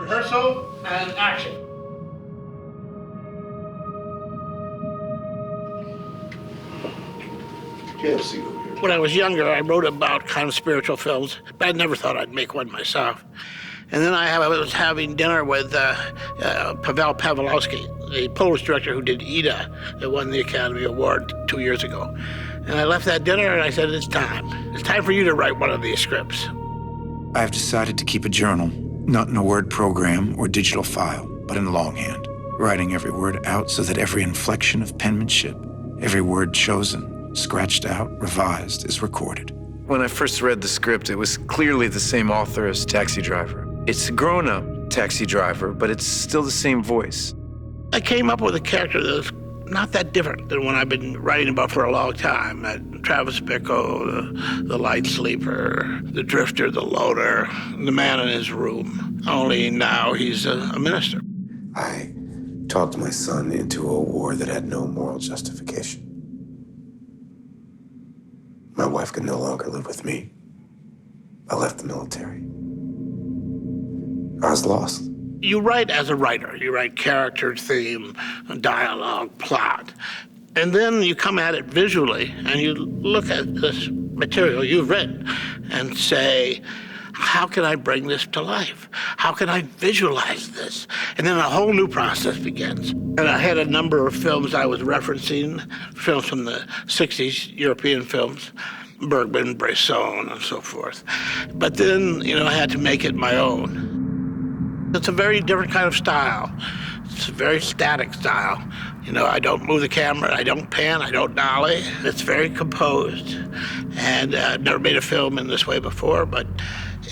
rehearsal, and action. When I was younger, I wrote about kind of spiritual films, but I never thought I'd make one myself. And then I was having dinner with Pavel Pawlowski, the Polish director who did Ida, that won the Academy Award 2 years ago. And I left that dinner and I said, it's time. It's time for you to write one of these scripts. I've decided to keep a journal, not in a word program or digital file, but in longhand, writing every word out so that every inflection of penmanship, every word chosen, scratched out, revised, is recorded. When I first read the script, it was clearly the same author as Taxi Driver. It's a grown-up taxi driver, but it's still the same voice. I came up with a character that's not that different than one I've been writing about for a long time. Travis Bickle, the light sleeper, the drifter, the loner, the man in his room. Only now he's a minister. I talked my son into a war that had no moral justification. My wife could no longer live with me. I left the military. I was lost. You write as a writer. You write character, theme, dialogue, plot. And then you come at it visually and you look at this material you've written and say, how can I bring this to life? How can I visualize this? And then a whole new process begins. And I had a number of films I was referencing, films from the 60s, European films, Bergman, Bresson, and so forth. But then, I had to make it my own. It's a very different kind of style. It's a very static style. I don't move the camera, I don't pan, I don't dolly. It's very composed. And I've never made a film in this way before, but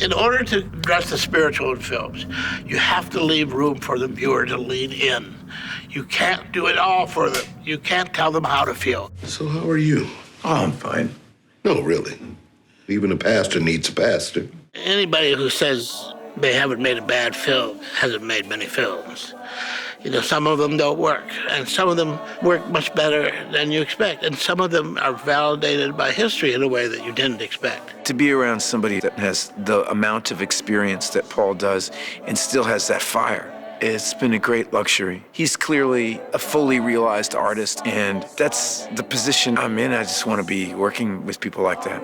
in order to address the spiritual in films, you have to leave room for the viewer to lean in. You can't do it all for them. You can't tell them how to feel. So how are you? Oh, I'm fine. No, really. Even a pastor needs a pastor. Anybody who says they haven't made a bad film hasn't made many films. Some of them don't work, and some of them work much better than you expect, and some of them are validated by history in a way that you didn't expect. To be around somebody that has the amount of experience that Paul does and still has that fire, it's been a great luxury. He's clearly a fully realized artist, and that's the position I'm in. I just want to be working with people like that.